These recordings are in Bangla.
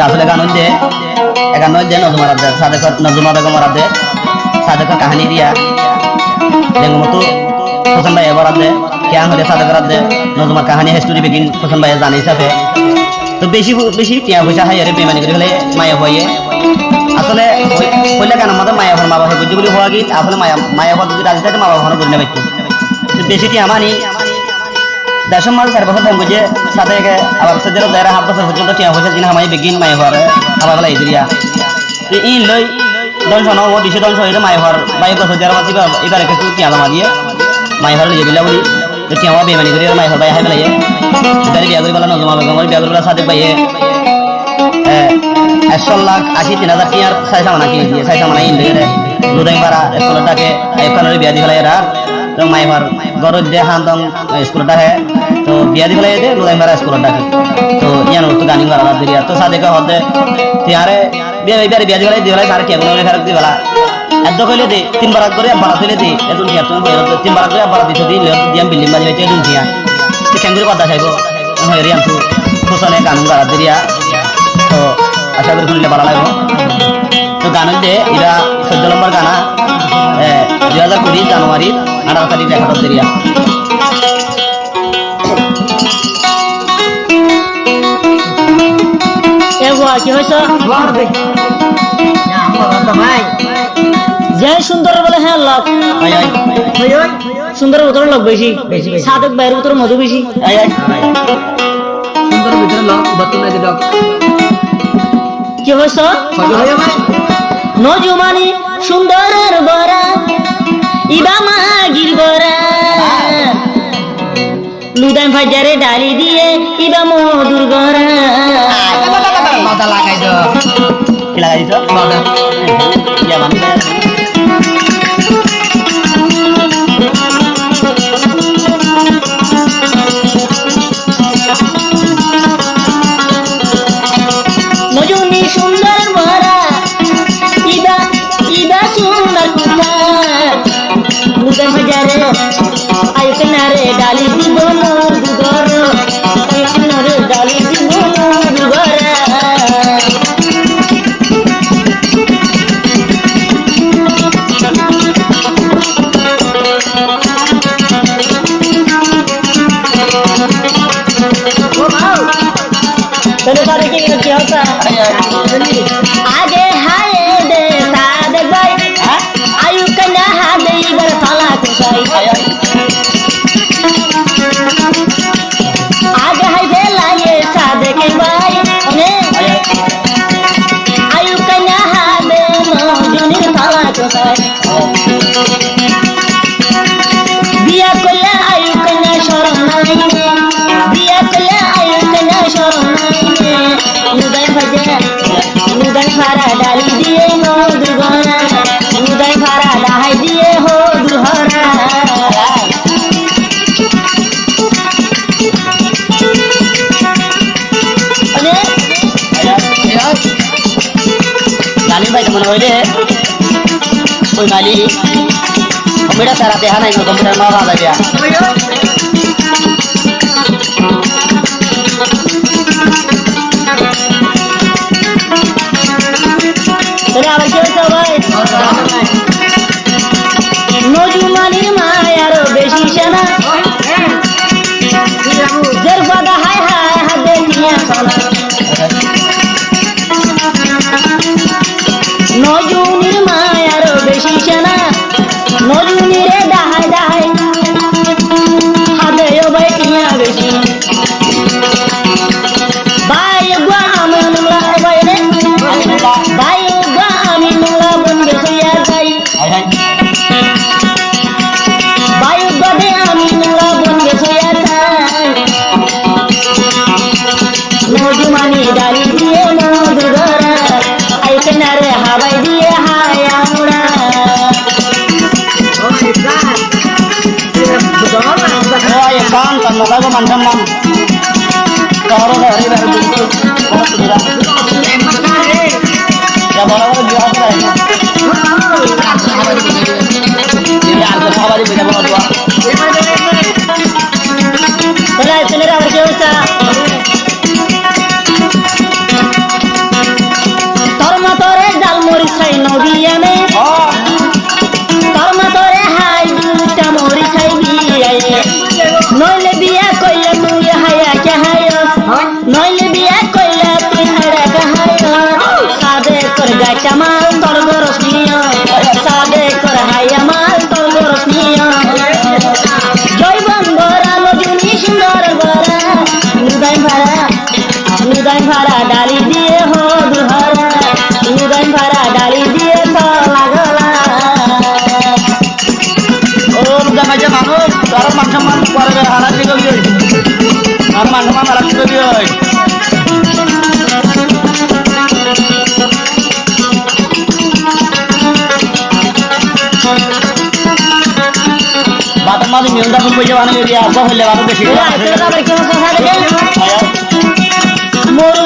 আসলে গান হইতে একান্ন যে নজমারাত দে সাদেকর নজমা বেগম মারাত দে সাদেকর কাহিনী দিয়া দেখো মতো হোসেন ভাই এবার দে কেন হলে সাদেকর দে নজমার কাহিনী হিস্টোরি বেগিন হোসেন ভাই জানি হিসাবে তো বেশি বেশি টিয়া পয়সা হাই আরে বেমানি করে হলে মায়া হয়ে আসলে কইলে কেন আমাদের মায়া হর মা বাবা বুঝিগুলি হওয়া গিয়ে আসলে মায়া হর যদি রাজি থাকে মা বাবা হর করে নেবে বেশি টিয়া মানি দেশের মানুষ 4 বছর বুঝে সাথে আবার সেদের যারা 7 বছর পর্যন্ত টিয়া পয়সা দিন হামাই বেগিন মায়া হর আবার বলা ইদিয়া ই লই দশ জন ও দিশে দশ হইলে মায়া হর 22 বছর যারা বাঁচিবে এবারে কিছু টিয়া জমা দিয়ে মায়া হর লিয়ে দিলা বলি তো টিয়া বেমানি করে মায়া হর ভাই হাই বেলাইয়ে দাঁড়িয়ে বিয়া করে বলা নজমা বেগম বিয়া করে বলা সাথে পাইয়ে 1,80,000 টিয়ার সাইসা মানা কিনে দিয়ে সাইসা মানা ইন দিয়ে দুদাই পারা স্কুলটাকে একখানে বিয়া দিবেলা এরা তো মাইভার গরজ দে হান্দম স্কুলটা হে তো বিয়া দিবেলা দে দুদাই পারা স্কুলটাকে তো ইয়ানো তো গানি মারা দিরিয়া তো সাদে কা হতে তিয়ারে বিয়া দিবেলা কার কে গুলো ফেরক দিবেলা এত কইলে দে 3 বার করে বাড়া দিলে দে এদুন টিয়া তুমি 3 বার করে বাড়া দিতে দিলে দিয়াম বিল্ডিং বাজে এদুন টিয়া কি কেন্দ্রে কথা চাইবো হইরিয়াম তো হোসনে গান মারা দিরিয়া তো আশা করি শুনলে ভালো লাগবে তো গান হইতে এরা 14 নম্বর গানা 2020 জানুয়ারি 18 তারিখ রেকর্ড দিরিয়া কি হয়েছে যে সুন্দর বলে হ্যাঁ লোক সুন্দর ভিতরে লোক বেশি সাদেক বাইরের ভিতরে মধু বেশি সুন্দর ভিতরে লোক বর্তমানে লোক কি হয়েছে নজুমানি সুন্দরের বরা ইবা মাগির বরা লুদান ফাজারে ডালি দিয়ে ইবা মধুর গরা মাথা লাগাই দাও কি লাগাই দিছো মাথা ইয়া মানে নজুনি সুন্দর বরা ইবা সুন্দর কুতা লুদান ফাজারে আয়ু কিনারে ডালি দিব মধুর গরা আয়ু কিনারে ডালি দিব মধুর গরা चलो सारे की क्या होता आगे हाय दे सादे भाई आयु कन्या हादे इधर साला कुसाई आगे हाय दे लाए सादे के भाई आयु कन्या हादे मौजूनी साला कुसाई बिया कोला आयु कन्या शरण नहीं बिया कोला आयु कन्या शरण उदय फारा डाली दिए हो दुर्गना उदय फारा डाही दिए हो दुहरा গালি ভাই মনে হইলে ওই গালি কম্পিউটার সারা দেহা নাই কম্পিউটার মা ভালো দিয়া আবার কি হয়েছে ভাই নজুমানি মায়ার বেশি সেনা জের বাদা হাই হাই হাতে নিয়ে সোনা নজুনির মায়ার বেশি সেনা নজুনিরে দাহাই দাহাই হাতে ভাই টিয়া বেশি ভাই গো আমি নুলা ভাই রে ভাই গো আমি নুলা বন্ধে হইয়া যাই ভাই গদে আমি নুলা বন্ধে হইয়া যাই নজুমানি ডালি দিয়ে মধু গরা আই কিনারে হাওয়াই দিয়ে হায় আমরা ওই কান তন্নদা গো মানতাম কারো ধরে ধরে ya বড় বড় বিয়া করে না আর সবারই বিয়া বড় দোয়া তোরা ছেলেরা আবার কি হইছে গাছা মাল তোর গরস নিয়া সাদে কর হাইয়া মাল তোর গরস নিয়া জৈবন গরা মজুনি সুন্দর গরা নুদাই ভাড়া ডালি দিয়ে হদ ভরা নুদাই ভাড়া ডালি দিয়ে তলা গলা ও দেখাইছে মানুষ তোর মান করে হারা ঠিক হই আর মান হারা ঠিক হই বাতার মাঝে মিলদা ফুল বইছে বানাই দিয়া আব্বা হইলে বাতার দেখি আবার কেমন কথা দেখে মোর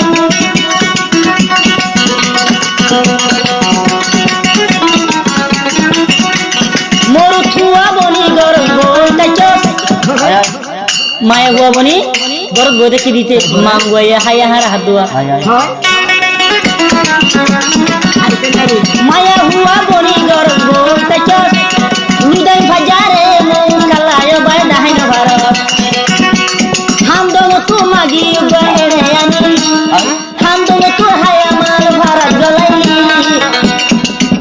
মোর থুয়া বনি গরম গোটাইছ মায়া গুয়া বনি গরম গোতে কি দিতে মাম গুয়া হায়া হারা হাত দুয়া মায়া হুয়া বনি গরম গোটাইছ নুদাই বাজারে মন কালায় বাই দাহাই ভারত হাম দম তু মাগি বাইরে আনি হাম দম তু হায়া মাল ভারত গলাইলি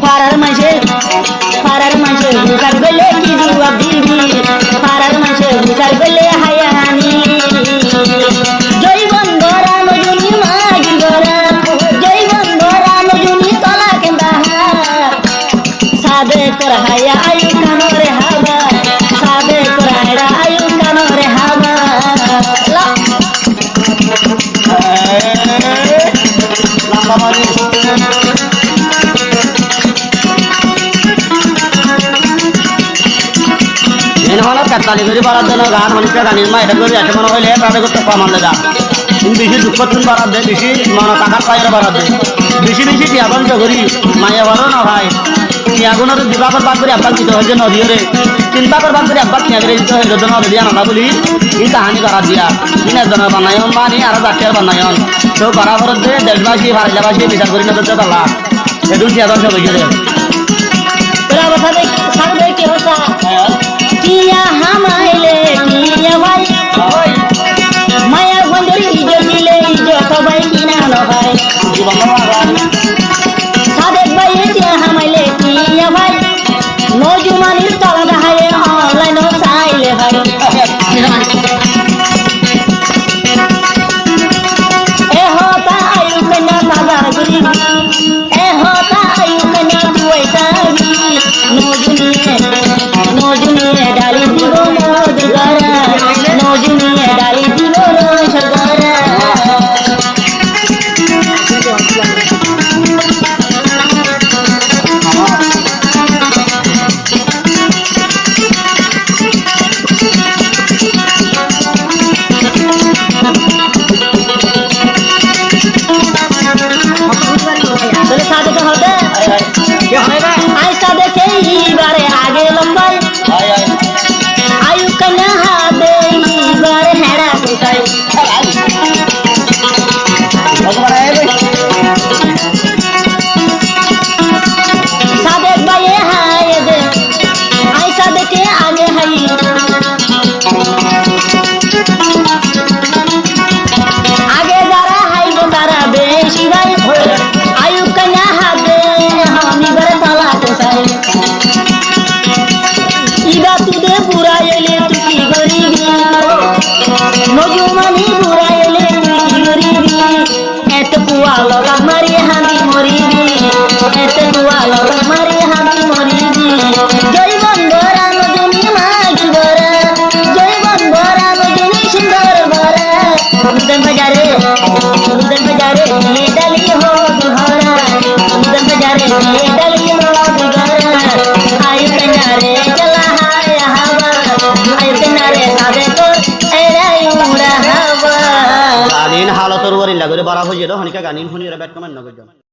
ফারার মাঝে বুকার গলে কি জবাব দিবি ফারার মাঝে বুকার গলে হায়া হানি জৈবন গরা মজুনি মাগি গরা জৈবন গরা মজুনি তলা কেন্দা সাদে কর হায়া আয়ু কানরে হাবা সাদে কর হায়া আয়ু কানরে হাবা লম্বা মানে হলো কাতালি করে বাড়ার জন্য গান মানুষকে গানের মা এটা করে একটা মনে হইলে তাদের করতে কম আনলে গা বেশি দুঃখ তুমি বাড়ার দেয় বেশি মনে টাকার পায়ের বাড়ার দেয় বেশি টিয়াগন করি মাইয়া বারো না ভাই টিয়াগুনের দিবা করবার করে আব্বাক দিতে হয়েছে নদীরে চিন্তা করবার করে আব্বাক টিয়াগরে দিতে হয়েছে যদি নদী দিয়া না বলি এই কাহানি করা দিয়া তিন একজনের বানায়ন মানি আরো চারটার বানায়ন তো বরাবর দিয়ে দেশবাসী ভারতবাসী বিচার করি না তো পারলা এদুল টিয়াগন সব হয়েছে তোরা কথা দেখ সামনে কি হতা কিয়া হামাইলে কিয়া ভাই মায়া গঞ্জরি ইজো দিলে ইজো সবাই কিনা ন ভাই সাদেক ভাই কিয়া হামাইলে কিয়া ভাই নজুমানির তলা দাহায়ে অনলাইন চাইলে ভাই এ হতা আয়ু কন্যা বাজার গুলি এ হতা আয়ু কন্যা পয়সাবি নজুনিয়ে ডালি দিব মদ গরা নজুনিয়ে ডালি দিব রস গরা সাদেকে হবে আই সাদেকে এইবারে আগে লম্বাই আয়ু কন্যা হাতে এইবারে হেড়া কোথায় সাদেক ভাইয়ে হাই দে আই সাদেকে আগে হাই আগে যারা হাইব তারা বেশি ভাই আয়ু কন্যা হাতে আমি ঘরে পালা কোথায় ইবা তুদে বুড়া এলে তুই কি গরিবি নজুমানি বুড়া এলে তুই কি গরিবি এত কুয়া লগা মারি হামি মরিবি এত কুয়া লগা মারি হামি মরিবি জৈবন গরা নজুনি মাগি গরা জৈবন গরা নজুনি সুন্দর গরা উদন বাজারে ডালি হো দুহরা উদন বাজারে ডালি হো দুহরা আয়ু কন্যারে চলা হায় হাওয়া আয়ু কন্যারে সাদে কর এরাই উড়া হাওয়া গানিন হালতর ওরি লাগরে বাড়া হয়ে যেত হনিকা গানিন শুনি রে ব্যাট কমেন্ট নগর